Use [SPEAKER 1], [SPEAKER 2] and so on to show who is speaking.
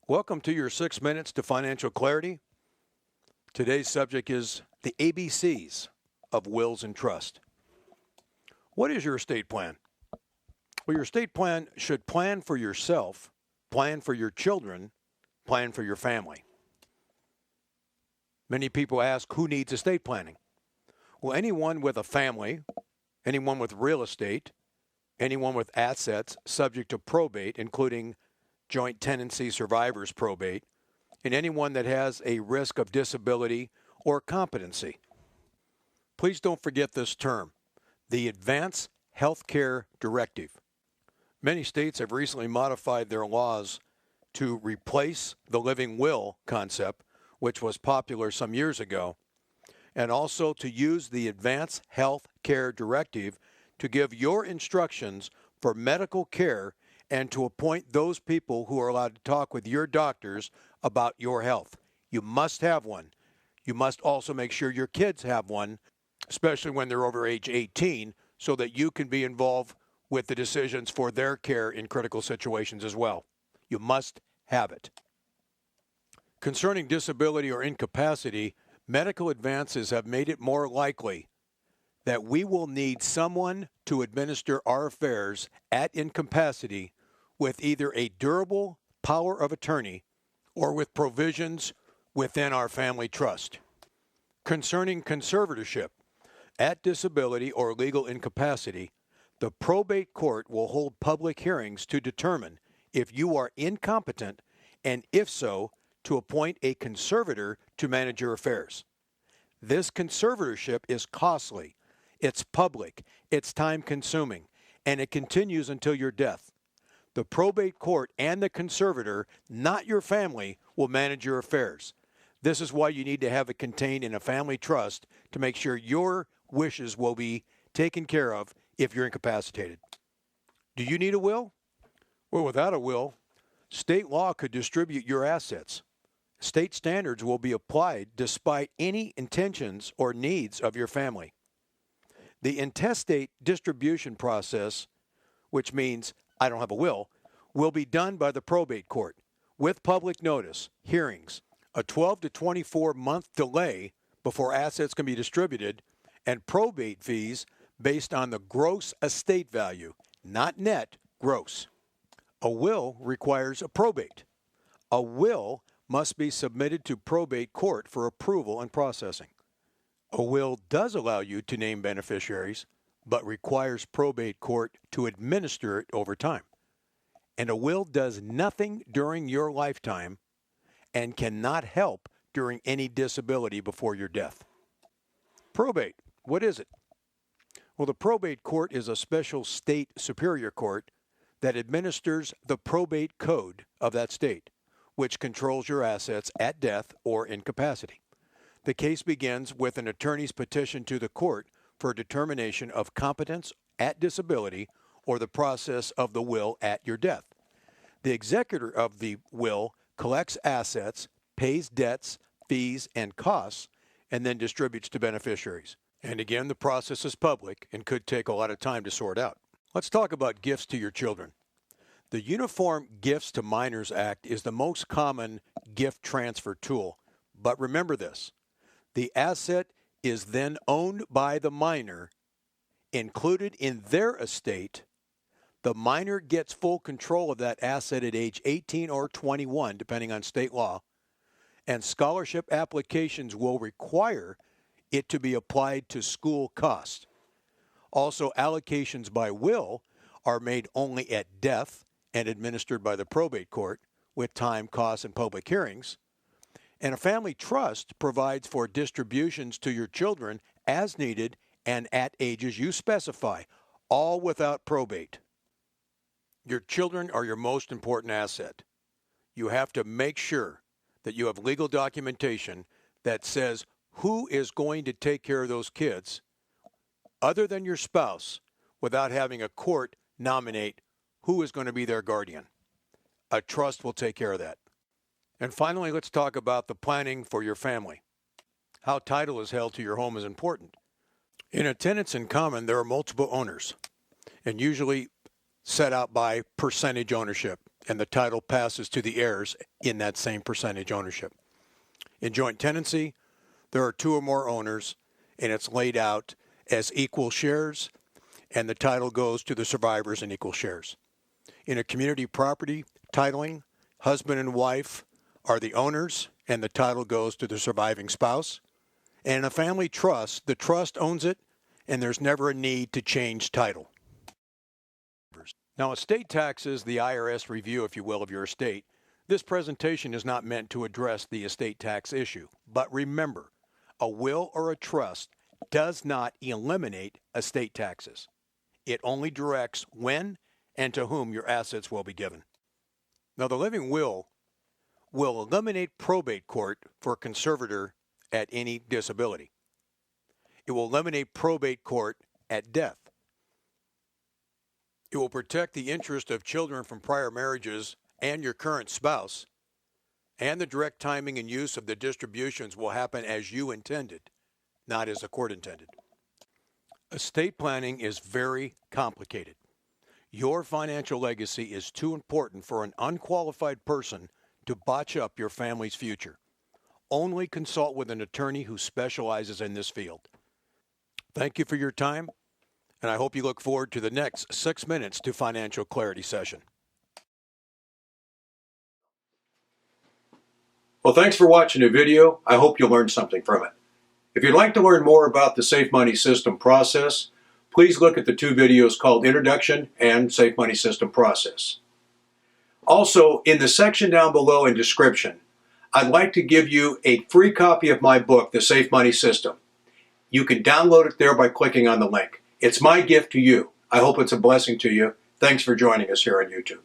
[SPEAKER 1] Welcome to your 6 minutes to financial clarity. Today's subject is the ABCs of wills and trust. What is your estate plan? Well, your estate plan should plan for yourself, plan for your children, plan for your family. Many people ask, who needs estate planning? Well, anyone with a family, anyone with real estate, anyone with assets subject to probate, including joint tenancy survivors probate, and anyone that has a risk of disability or competency. Please don't forget this term, the Advance Healthcare Directive. Many states have recently modified their laws to replace the living will concept, which was popular some years ago, and also to use the Advance Healthcare Directive to give your instructions for medical care and to appoint those people who are allowed to talk with your doctors about your health. You must have one. You must also make sure your kids have one, especially when they're over age 18, so that you can be involved with the decisions for their care in critical situations as well. You must have it. Concerning disability or incapacity, medical advances have made it more likely that we will need someone to administer our affairs at incapacity with either a durable power of attorney or with provisions within our family trust. Concerning conservatorship, at disability or legal incapacity, the probate court will hold public hearings to determine if you are incompetent and, if so, to appoint a conservator to manage your affairs. This conservatorship is costly, it's public, it's time-consuming, and it continues until your death. The probate court and the conservator, not your family, will manage your affairs. This is why you need to have it contained in a family trust to make sure your wishes will be taken care of if you're incapacitated. Do you need a will? Well, without a will, state law could distribute your assets. State standards will be applied despite any intentions or needs of your family. The intestate distribution process, which means I don't have a will be done by the probate court with public notice, hearings, a 12 to 24 month delay before assets can be distributed, and probate fees based on the gross estate value, not net, gross. A will requires a probate. A will must be submitted to probate court for approval and processing. A will does allow you to name beneficiaries, but requires probate court to administer it over time. And a will does nothing during your lifetime and cannot help during any disability before your death. Probate, what is it? Well, the probate court is a special state superior court that administers the probate code of that state, which controls your assets at death or incapacity. The case begins with an attorney's petition to the court for determination of competence at disability or the process of the will at your death. The executor of the will collects assets, pays debts, fees, and costs, and then distributes to beneficiaries. And again, the process is public and could take a lot of time to sort out. Let's talk about gifts to your children. The Uniform Gifts to Minors Act is the most common gift transfer tool. But remember this, the asset is then owned by the minor, included in their estate. The minor gets full control of that asset at age 18 or 21, depending on state law, and scholarship applications will require it to be applied to school costs. Also, allocations by will are made only at death and administered by the probate court with time, costs, and public hearings. And a family trust provides for distributions to your children as needed and at ages you specify, all without probate. Your children are your most important asset. You have to make sure that you have legal documentation that says who is going to take care of those kids other than your spouse without having a court nominate who is going to be their guardian. A trust will take care of that. And finally, let's talk about the planning for your family. How title is held to your home is important. In a tenants in common, there are multiple owners, and usually set out by percentage ownership. and the title passes to the heirs in that same percentage ownership. In joint tenancy, there are 2 or more owners, and it's laid out as equal shares, and the title goes to the survivors in equal shares. In a community property titling, husband and wife are the owners, and the title goes to the surviving spouse. And in a family trust, the trust owns it, and there's never a need to change title. Now, estate taxes, the IRS review, if you will, of your estate. This presentation is not meant to address the estate tax issue. But remember, a will or a trust does not eliminate estate taxes. It only directs when and to whom your assets will be given. Now, the living will eliminate probate court for a conservator at any disability. It will eliminate probate court at death. It will protect the interest of children from prior marriages and your current spouse, and the direct timing and use of the distributions will happen as you intended, not as the court intended. Estate planning is very complicated. Your financial legacy is too important for an unqualified person to botch up your family's future. Only consult with an attorney who specializes in this field. Thank you for your time, and I hope you look forward to the next 6 minutes to Financial Clarity session. Well, thanks for watching the video. I hope you learned something from it. If you'd like to learn more about the Safe Money System process, please look at the 2 videos called Introduction and Safe Money System Process. Also, in the section down below in description, I'd like to give you a free copy of my book, The Safe Money System. You can download it there by clicking on the link. It's my gift to you. I hope it's a blessing to you. Thanks for joining us here on YouTube.